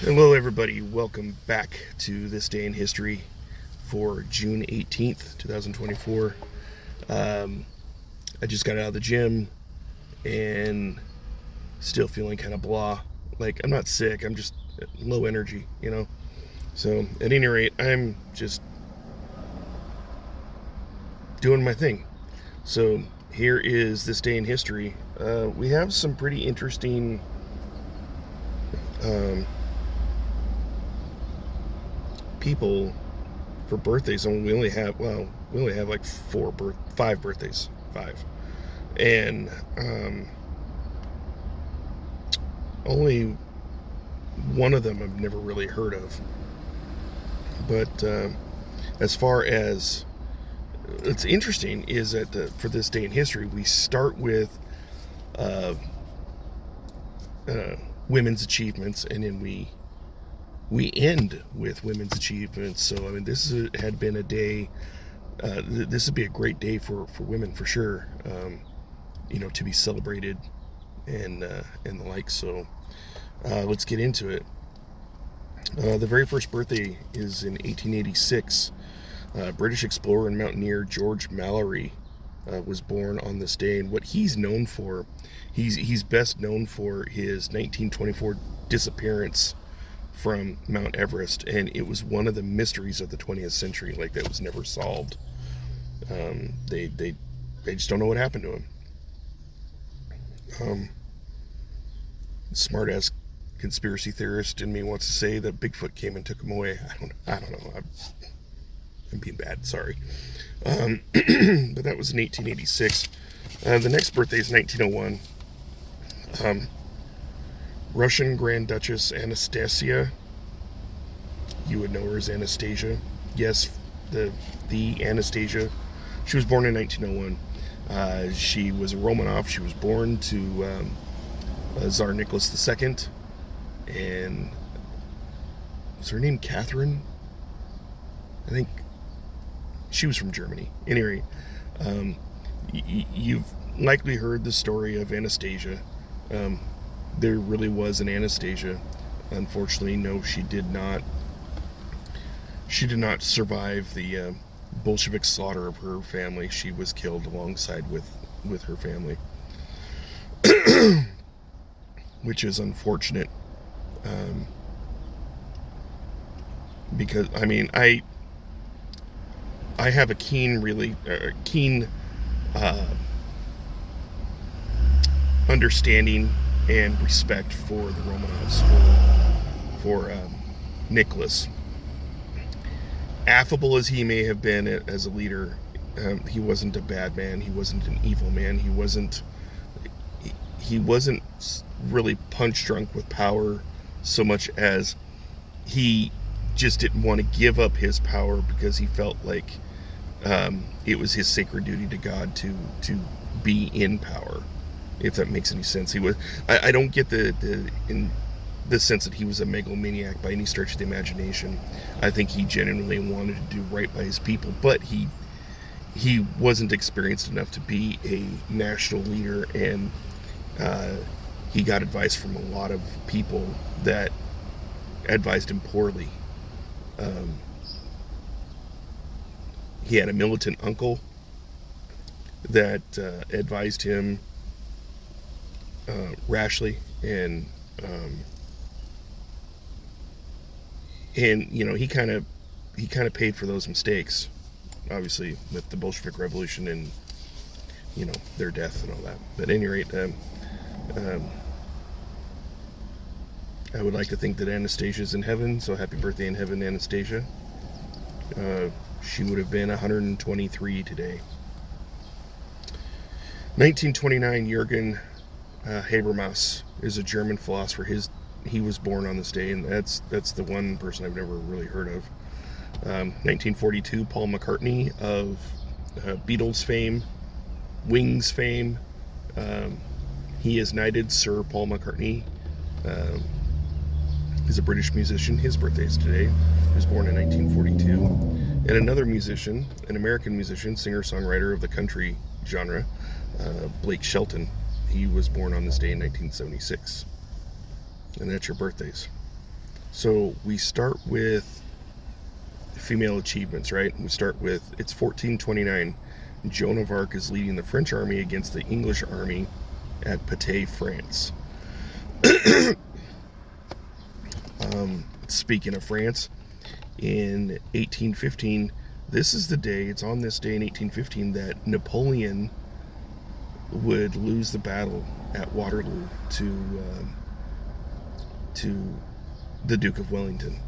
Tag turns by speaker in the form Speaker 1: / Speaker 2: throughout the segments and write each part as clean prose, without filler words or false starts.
Speaker 1: Hello, everybody. Welcome back to This Day in History for June 18th, 2024. I just got out of the gym and still feeling kind of blah. Like, I'm not sick, I'm just low energy, So, at any rate, I'm just doing my thing. So, here is This Day in History. We have some pretty interesting people for birthdays, and we only have like five birthdays, and only one of them I've never really heard of. But as far as it's interesting is that for this day in history, we start with women's achievements, and then we end with women's achievements. So I mean, had been a day. This would be a great day for women for sure. To be celebrated and the like. So let's get into it. The very first birthday is in 1886. British explorer and mountaineer George Mallory was born on this day, and what he's known for, he's best known for his 1924 disappearance from Mount Everest, and it was one of the mysteries of the 20th century. Like, that was never solved. They just don't know what happened to him. Smart ass conspiracy theorist in me wants to say that Bigfoot came and took him away. I don't know. I'm being bad. Sorry. But that was in 1886. The next birthday is 1901. Russian Grand Duchess Anastasia. You would know her as Anastasia. Yes, the Anastasia. She was born in 1901. She was a Romanov. She was born to Tsar Nicholas II. And was her name Catherine? I think she was from Germany. Anyway, you've likely heard the story of Anastasia. There really was an Anastasia. Unfortunately, no, she did not. She did not survive the Bolshevik slaughter of her family. She was killed alongside with her family, which is unfortunate. Because I mean, I have a keen understanding and respect for the Romanovs, for Nicholas. Affable as he may have been as a leader, he wasn't a bad man. He wasn't an evil man. He wasn't really punch drunk with power so much as he just didn't want to give up his power because he felt like it was his sacred duty to God to be in power, if that makes any sense. He was. I don't get in the sense that he was a megalomaniac by any stretch of the imagination. I think he genuinely wanted to do right by his people, but he wasn't experienced enough to be a national leader, and he got advice from a lot of people that advised him poorly. He had a militant uncle that advised him rashly, and he kind of paid for those mistakes, obviously, with the Bolshevik Revolution and their death and all that. But at any rate, I would like to think that Anastasia's in heaven, so happy birthday in heaven, Anastasia. She would have been 123 today. 1929, Jürgen Habermas is a German philosopher. He was born on this day, and that's the one person I've never really heard of. 1942, Paul McCartney of Beatles fame, Wings fame. He is knighted Sir Paul McCartney. He's a British musician. His birthday is today. He was born in 1942. And another musician, an American musician, singer-songwriter of the country genre, Blake Shelton. He was born on this day in 1976. And that's your birthdays. So we start with female achievements, right? We start with, it's 1429. Joan of Arc is leading the French army against the English army at Patay, France. Speaking of France, in 1815, this is the day, it's on this day in 1815 that Napoleon would lose the battle at Waterloo to the Duke of Wellington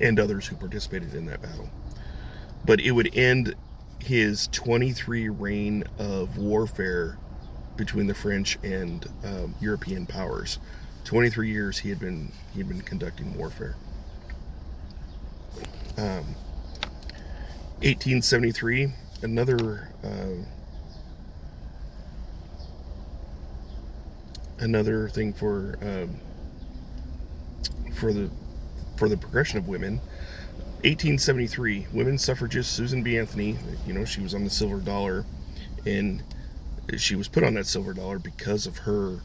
Speaker 1: and others who participated in that battle. But it would end his 23 reign of warfare between the French and European powers. 23 years he had been conducting warfare. 1873, another thing for the progression of women. 1873, women's suffragist Susan B. Anthony, she was on the silver dollar, and she was put on that silver dollar because of her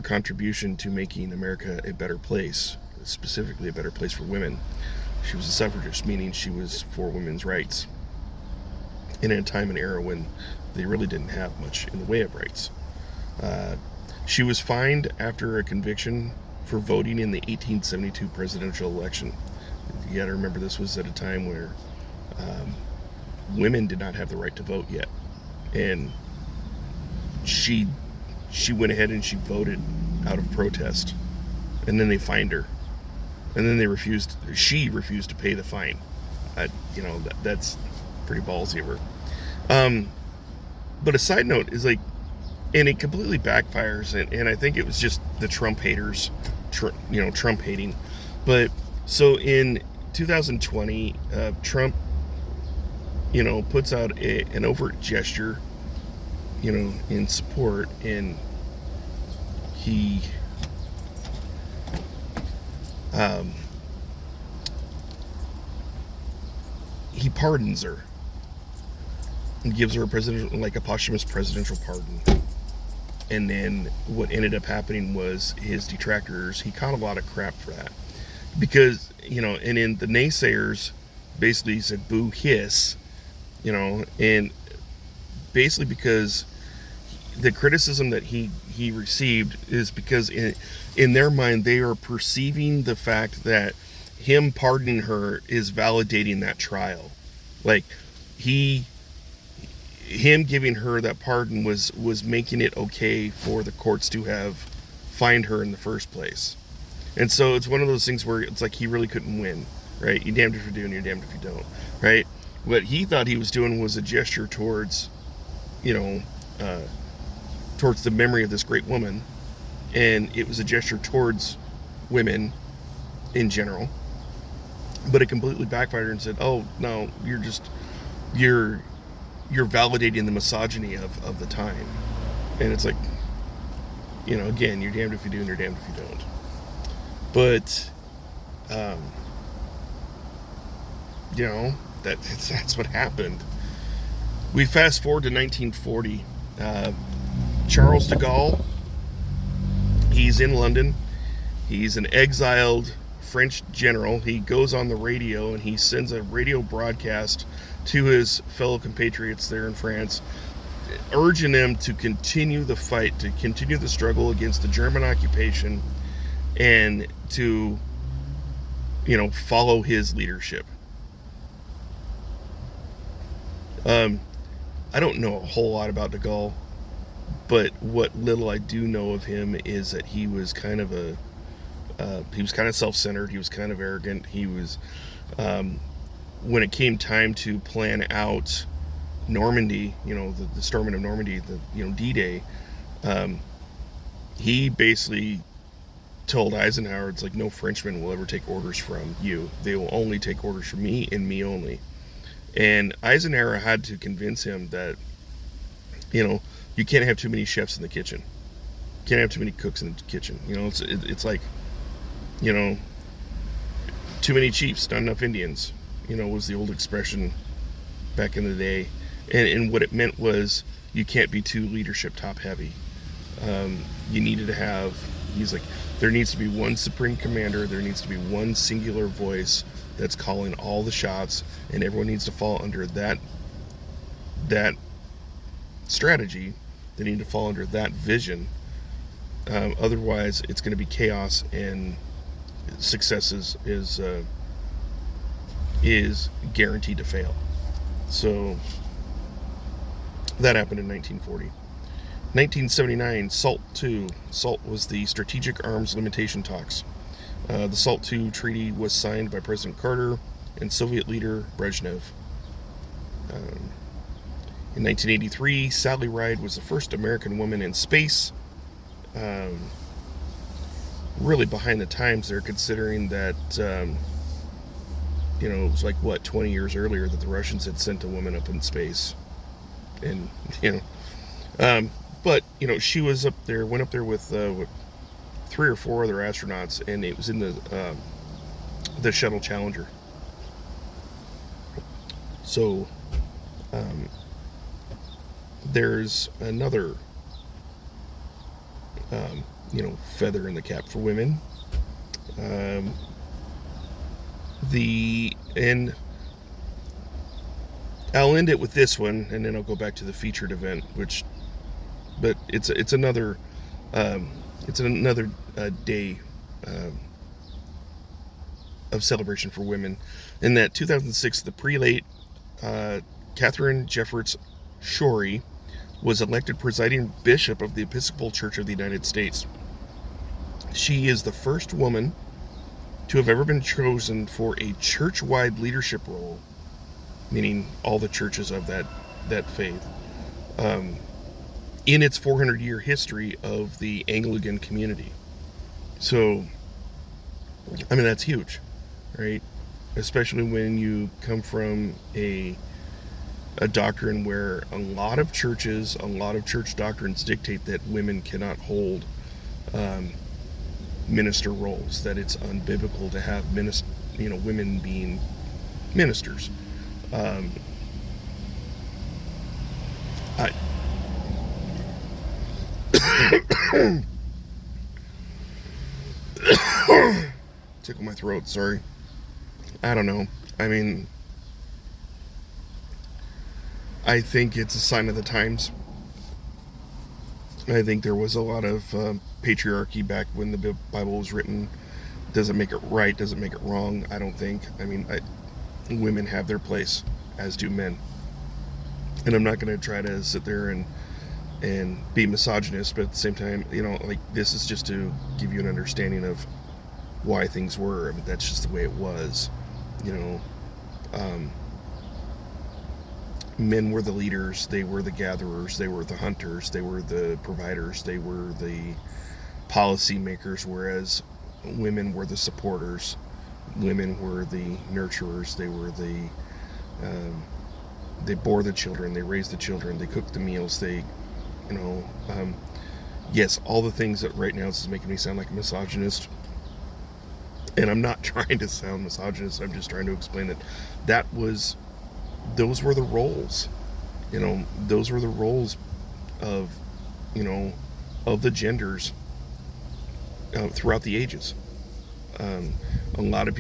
Speaker 1: contribution to making America a better place, specifically a better place for women. She was a suffragist, meaning she was for women's rights in a time and era when they really didn't have much in the way of rights. She was fined after a conviction for voting in the 1872 presidential election. You got to remember, this was at a time where women did not have the right to vote yet, and she went ahead and she voted out of protest, and then they fined her, and then she refused to pay the fine. That's pretty ballsy of her. But a side note is, like, and it completely backfires, and I think it was just the Trump haters, Trump hating. But so in 2020, Trump, puts out an overt gesture, in support, and he pardons her and gives her a posthumous presidential pardon. And then what ended up happening was his detractors, he caught a lot of crap for that. Because, and then the naysayers basically said, boo, hiss, and basically because the criticism that he received is because in their mind, they are perceiving the fact that him pardoning her is validating that trial. Like, him giving her that pardon was making it okay for the courts to have fined her in the first place. And so it's one of those things where it's like he really couldn't win, right? You're damned if you do and you're damned if you don't, right? What he thought he was doing was a gesture towards, towards the memory of this great woman, and it was a gesture towards women in general. But it completely backfired and said, oh, no, you're validating the misogyny of the time. And it's like, again, you're damned if you do and you're damned if you don't. But, that's what happened. We fast forward to 1940. Charles de Gaulle, he's in London. He's an exiled French general. He goes on the radio and he sends a radio broadcast to his fellow compatriots there in France, urging them to continue the fight, to continue the struggle against the German occupation, and to, follow his leadership. I don't know a whole lot about de Gaulle, but what little I do know of him is that he was kind of self-centered. He was kind of arrogant. He was, when it came time to plan out Normandy, the storming of Normandy, D-Day, he basically told Eisenhower, it's like, no Frenchman will ever take orders from you. They will only take orders from me and me only. And Eisenhower had to convince him that, you can't have too many chefs in the kitchen. You can't have too many cooks in the kitchen. It's like, too many chiefs, not enough Indians, was the old expression back in the day. And what it meant was, you can't be too leadership top heavy. You needed to have He's like, there needs to be one supreme commander. There needs to be one singular voice that's calling all the shots, and everyone needs to fall under that strategy. They need to fall under that vision. Otherwise, it's going to be chaos, and success is guaranteed to fail. So that happened in 1940. 1979, SALT II. SALT was the Strategic Arms Limitation Talks. The SALT II treaty was signed by President Carter and Soviet leader Brezhnev. In 1983, Sally Ride was the first American woman in space. Really behind the times there, considering that, it was like, 20 years earlier that the Russians had sent a woman up in space. And, but, she was up there, went up there with 3 or 4 other astronauts, and it was in the Shuttle Challenger. So, there's another, feather in the cap for women. I'll end it with this one, and then I'll go back to the featured event, but it's another day of celebration for women. In that 2006, the prelate Catherine Jefferts Schori was elected presiding bishop of the Episcopal Church of the United States. She is the first woman to have ever been chosen for a church-wide leadership role, meaning all the churches of that faith, in its 400-year history of the Anglican community. So, that's huge, right? Especially when you come from a doctrine where a lot of church doctrines dictate that women cannot hold minister roles, that it's unbiblical to have women being ministers. Tickle my throat, sorry. I don't know. I think it's a sign of the times. I think there was a lot of patriarchy back when the Bible was written. Doesn't make it right, doesn't make it wrong, I don't think. Women have their place, as do men. And I'm not going to try to sit there and be misogynist, but at the same time, this is just to give you an understanding of why things were. That's just the way it was. Men were the leaders, they were the gatherers, they were the hunters, they were the providers, they were the policy makers, whereas women were the supporters. Women were the nurturers. They were they bore the children, they raised the children, they cooked the meals, yes, all the things that right now, this is making me sound like a misogynist, and I'm not trying to sound misogynist, I'm just trying to explain that those were the roles, those were the roles of the genders throughout the ages. A lot of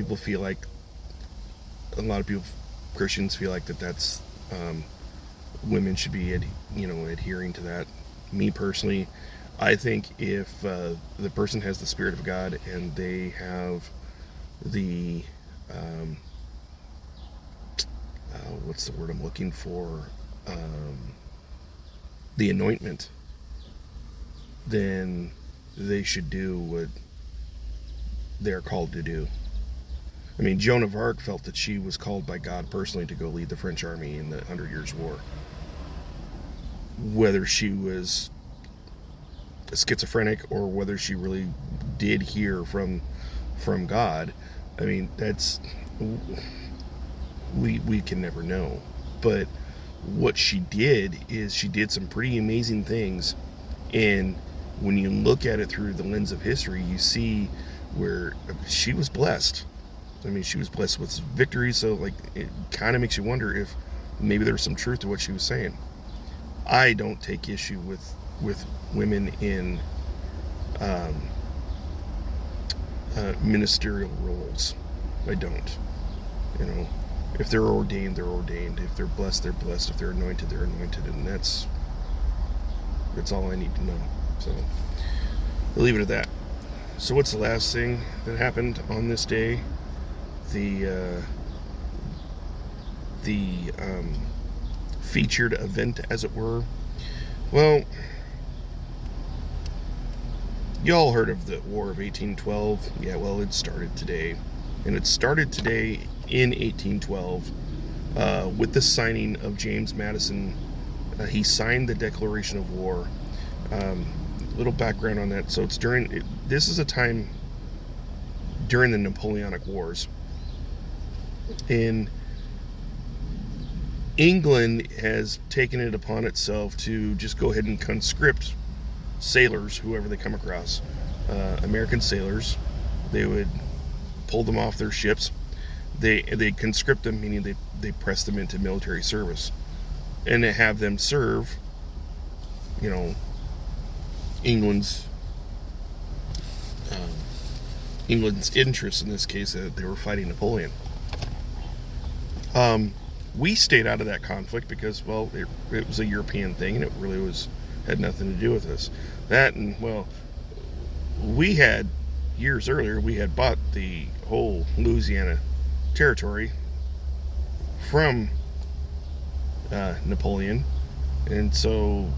Speaker 1: Christians feel like that's women should be adhering to that. Me personally, I think if the person has the Spirit of God and they have the what's the word I'm looking for, the anointment, then they should do what they're called to do. Joan of Arc felt that she was called by God personally to go lead the French army in the 100 Years' War. Whether she was schizophrenic or whether she really did hear from God, that's, we can never know. But what she did is she did some pretty amazing things, and when you look at it through the lens of history, you see where she was blessed. She was blessed with victory, so it kind of makes you wonder if maybe there's some truth to what she was saying. I don't take issue with women in ministerial roles. I don't. You know, if they're ordained, they're ordained. If they're blessed, they're blessed. If they're anointed, they're anointed. And that's all I need to know. So I'll leave it at that. So what's the last thing that happened on this day? The featured event, as it were. Well, y'all heard of the War of 1812? Yeah, well, it started today. And it started today in 1812 with the signing of James Madison. He signed the Declaration of War. Little background on that. So it's this is a time during the Napoleonic Wars. And England has taken it upon itself to just go ahead and conscript sailors, whoever they come across, American sailors. They would pull them off their ships. They conscript them, meaning they press them into military service, and they have them serve, England's interests. In this case, they were fighting Napoleon. We stayed out of that conflict because, well, it was a European thing, and it really had nothing to do with us. That, and, well, we had, years earlier, we had bought the whole Louisiana territory from Napoleon, and so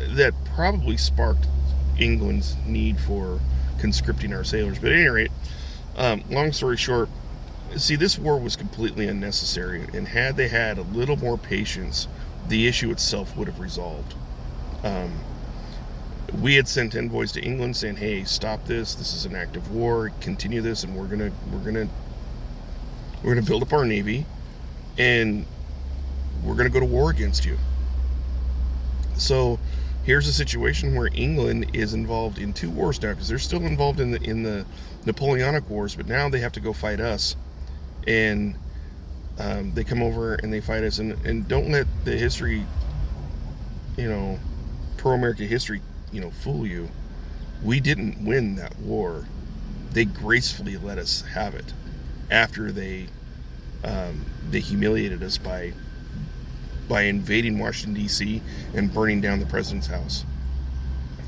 Speaker 1: that probably sparked England's need for conscripting our sailors. But at any rate, long story short, see, this war was completely unnecessary, and had they had a little more patience, the issue itself would have resolved. We had sent envoys to England saying, "Hey, stop this. This is an act of war. Continue this, and we're gonna build up our navy, and we're gonna go to war against you." So here's a situation where England is involved in two wars now, because they're still involved in the Napoleonic Wars, but now they have to go fight us. And they come over and they fight us, and don't let the history, pro-America history, fool you. We didn't win that war. They gracefully let us have it after they humiliated us by invading Washington, D.C. and burning down the president's house.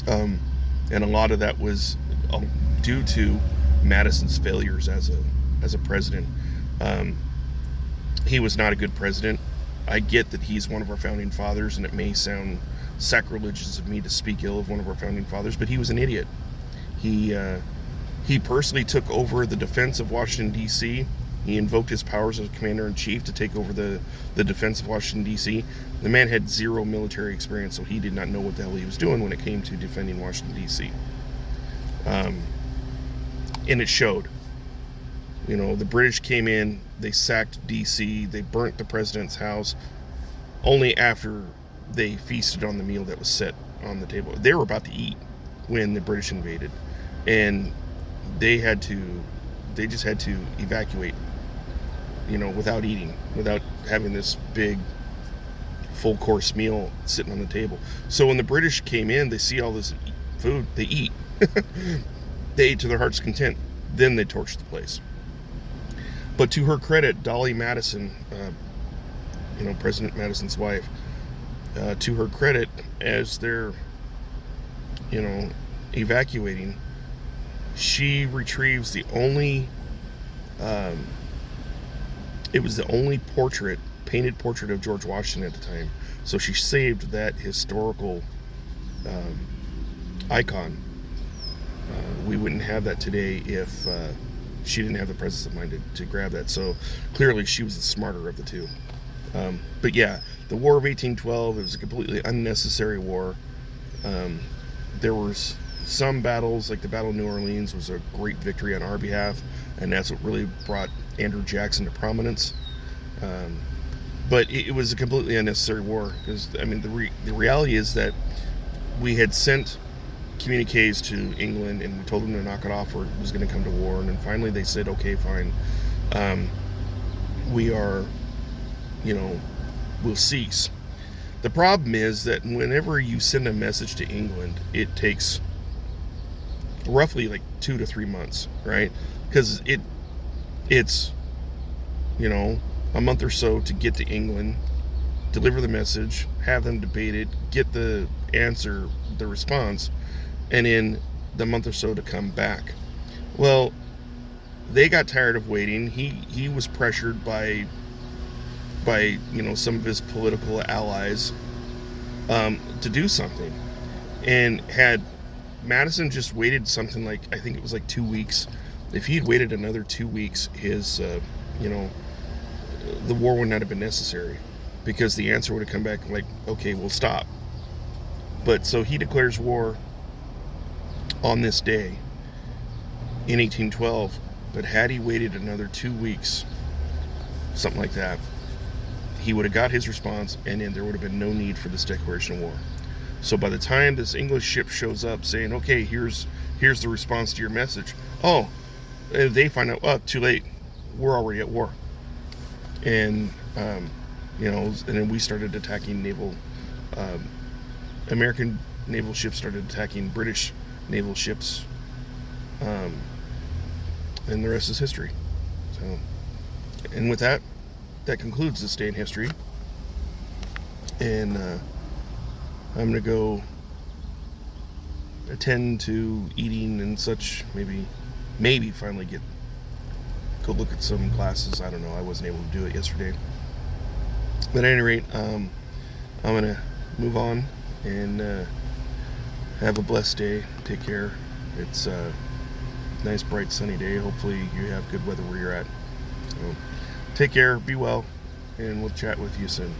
Speaker 1: And a lot of that was due to Madison's failures as a president. He was not a good president. I get that he's one of our founding fathers, and it may sound sacrilegious of me to speak ill of one of our founding fathers, but he was an idiot. He personally took over the defense of Washington, D.C. He invoked his powers as commander-in-chief to take over the defense of Washington, D.C. The man had zero military experience, so he did not know what the hell he was doing when it came to defending Washington, D.C. And it showed. The British came in, they sacked D.C., they burnt the president's house, only after they feasted on the meal that was set on the table. They were about to eat when the British invaded, and they just had to evacuate, without eating, without having this big full course meal sitting on the table. So when the British came in, they see all this food, they eat. They ate to their heart's content. Then they torched the place. But to her credit, Dolly Madison, President Madison's wife, to her credit, as they're, evacuating, she retrieves the only, it was the only painted portrait of George Washington at the time. So she saved that historical icon. We wouldn't have that today if she didn't have the presence of mind to grab that. So clearly she was the smarter of the two. But yeah, the War of 1812, it was a completely unnecessary war. There was some battles, like the Battle of New Orleans was a great victory on our behalf, and that's what really brought Andrew Jackson to prominence. But it was a completely unnecessary war, because, the reality is that we had sent communiques to England, and we told them to knock it off, or it was going to come to war. And then finally they said, okay, fine, we are, we'll cease. The problem is that whenever you send a message to England, it takes roughly like 2 to 3 months, right? Because it's a month or so to get to England, deliver the message, have them debate it, get the answer, the response, and in the month or so to come back. Well, they got tired of waiting. He was pressured by some of his political allies to do something, and had Madison just waited something like, I think it was like 2 weeks. If he'd waited another 2 weeks, his the war would not have been necessary, because the answer would have come back like, okay, we'll stop. But so he declares war on this day in 1812. But had he waited another 2 weeks, something like that, he would have got his response, and then there would have been no need for this declaration of war. So by the time this English ship shows up saying, okay, here's the response to your message, oh, they find out, oh, too late, we're already at war. And and then we started attacking American naval ships started attacking British naval ships, and the rest is history. So, and with that concludes this day in history. And I'm gonna go attend to eating and such. Maybe finally go look at some classes. I don't know. I wasn't able to do it yesterday. But at any rate, I'm gonna move on and have a blessed day. Take care. It's a nice, bright, sunny day. Hopefully you have good weather where you're at. So take care, be well, and we'll chat with you soon.